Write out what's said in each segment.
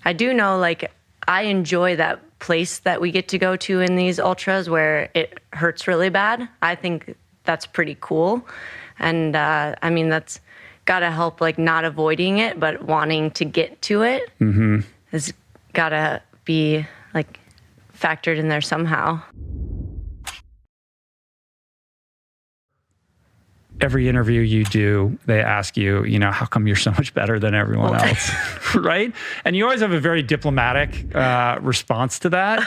I do know, like, I enjoy that place that we get to go to in these ultras where it hurts really bad. I think that's pretty cool. And I mean, that's got to help, like, not avoiding it, but wanting to get to it has got to be, like, factored in there somehow. Every interview you do, they ask you, how come you're so much better than everyone else, right? And you always have a very diplomatic response to that.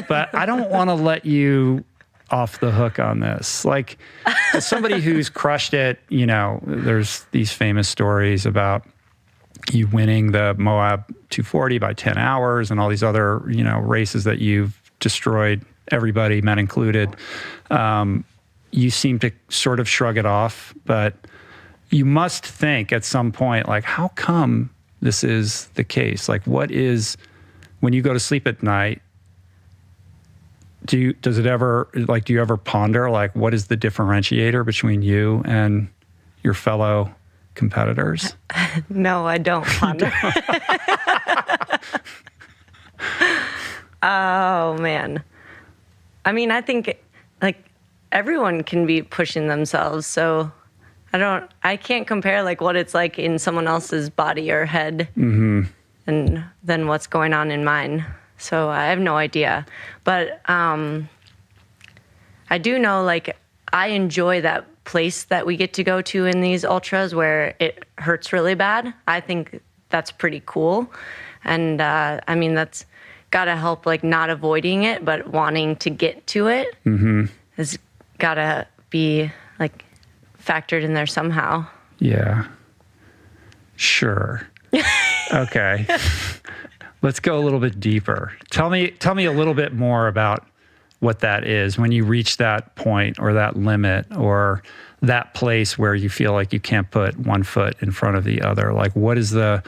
But I don't want to let you off the hook on this. Like, as somebody who's crushed it, there's these famous stories about you winning the Moab 240 by 10 hours and all these other, races that you've destroyed everybody, men included. You seem to sort of shrug it off, but you must think at some point, like, how come this is the case? Like, when you go to sleep at night, do you ever ponder, like, what is the differentiator between you and your fellow competitors? No, I don't ponder. Oh, man. I mean, I think, like, everyone can be pushing themselves, so I can't compare, like, what it's like in someone else's body or head and then what's going on in mine. So I have no idea. But I do know, like, I enjoy that place that we get to go to in these ultras where it hurts really bad. I think that's pretty cool. And I mean, that's got to help, like, not avoiding it, but wanting to get to it has got to be, like, factored in there somehow. Yeah. Sure. Okay. Let's go a little bit deeper. Tell me a little bit more about what that is when you reach that point or that limit or that place where you feel like you can't put one foot in front of the other. Like, what is the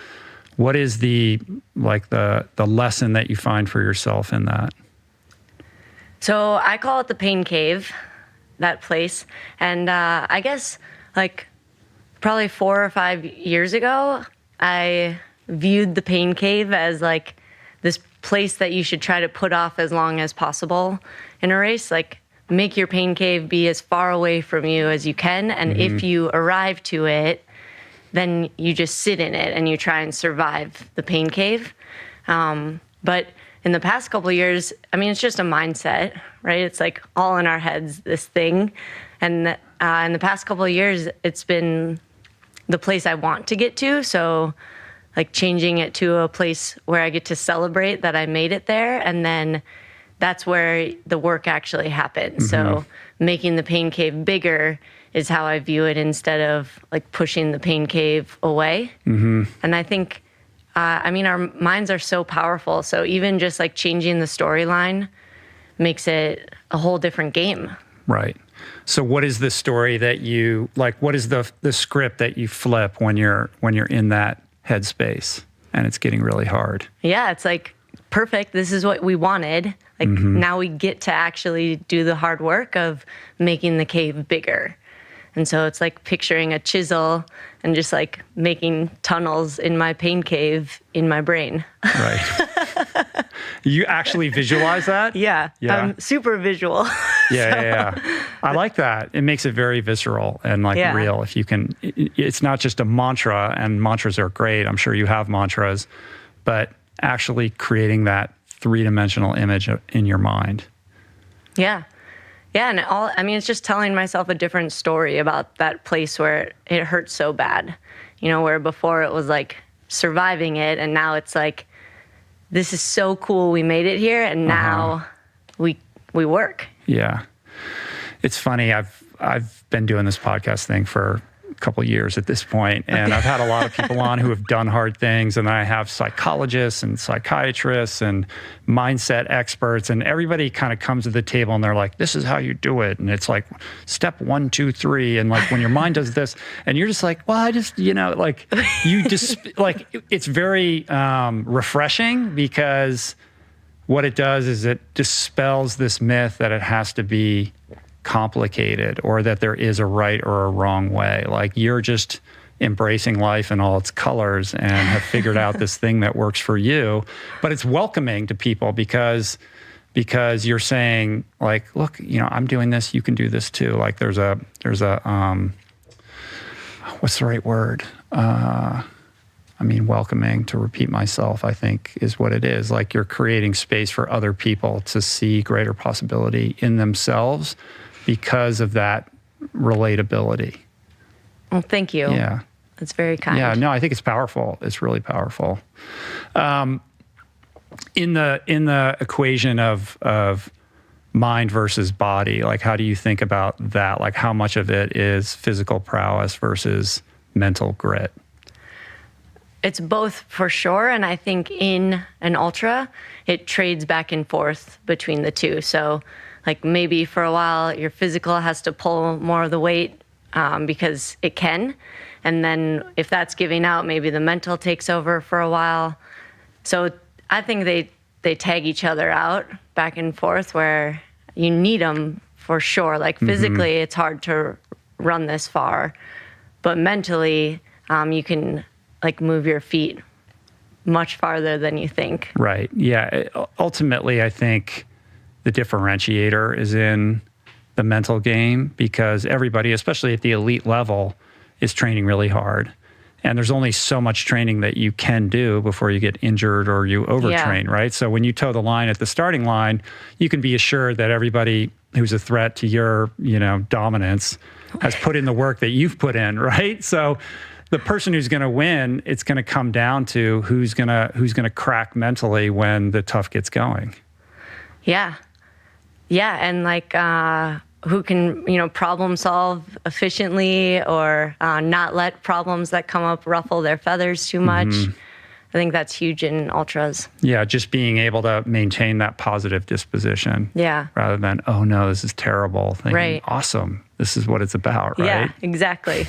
lesson that you find for yourself in that? So I call it the pain cave, that place. And I guess, like, probably 4 or 5 years ago, I viewed the pain cave as, like, this place that you should try to put off as long as possible in a race. Like, make your pain cave be as far away from you as you can. And if you arrive to it, then you just sit in it and you try and survive the pain cave. But in the past couple of years, I mean, it's just a mindset, right? It's, like, all in our heads, this thing. And in the past couple of years, it's been the place I want to get to. So, like, changing it to a place where I get to celebrate that I made it there. And then that's where the work actually happens. So making the pain cave bigger is how I view it instead of, like, pushing the pain cave away. And I think, I mean, our minds are so powerful. So even just, like, changing the storyline makes it a whole different game. Right. So what is the story that you, like, what is the script that you flip when you're in that headspace and it's getting really hard? Yeah, it's like, perfect. This is what we wanted. Like, now we get to actually do the hard work of making the cave bigger. And so it's like picturing a chisel and just, like, making tunnels in my pain cave in my brain. Right. You actually visualize that? Yeah. I'm super visual. Yeah. I like that. It makes it very visceral and, like, real. If you can, it's not just a mantra, and mantras are great. I'm sure you have mantras, but actually creating that three-dimensional image in your mind. Yeah. Yeah, and I mean, it's just telling myself a different story about that place where it hurts so bad. Where before it was, like, surviving it, and now it's like, this is so cool, we made it here, and now we work. Yeah. It's funny, I've been doing this podcast thing for a couple of years at this point, and I've had a lot of people on who have done hard things, and I have psychologists and psychiatrists and mindset experts, and everybody kind of comes to the table and they're like, this is how you do it, and it's like step 1, 2, 3, and, like, when your mind does this, and you're just like, well, I just, like, you just, like, it's very refreshing, because what it does is it dispels this myth that it has to be complicated or that there is a right or a wrong way. Like, you're just embracing life in all its colors and have figured out this thing that works for you. But it's welcoming to people because you're saying, like, look, I'm doing this, you can do this too. Like there's a what's the right word? Welcoming, to repeat myself, I think is what it is. Like you're creating space for other people to see greater possibility in themselves because of that relatability. Well, thank you. Yeah. That's very kind. Yeah, no, I think it's powerful. It's really powerful. In the equation of mind versus body, like how do you think about that? Like how much of it is physical prowess versus mental grit? It's both for sure. And I think in an ultra, it trades back and forth between the two. So like maybe for a while, your physical has to pull more of the weight because it can. And then if that's giving out, maybe the mental takes over for a while. So I think they tag each other out back and forth where you need them for sure. Like physically, it's hard to run this far, but mentally, you can like move your feet much farther than you think. Right. Yeah. Ultimately, I think the differentiator is in the mental game because everybody, especially at the elite level, is training really hard. And there's only so much training that you can do before you get injured or you overtrain, right? So when you toe the line at the starting line, you can be assured that everybody who's a threat to your, dominance has put in the work that you've put in, right? So the person who's going to win, it's going to come down to who's going to crack mentally when the tough gets going. Yeah. Yeah, and like who can, problem solve efficiently or not let problems that come up ruffle their feathers too much. I think that's huge in ultras. Yeah, just being able to maintain that positive disposition. Yeah. Rather than, oh no, this is terrible. Thinking, right. Awesome. This is what it's about, right? Yeah, exactly.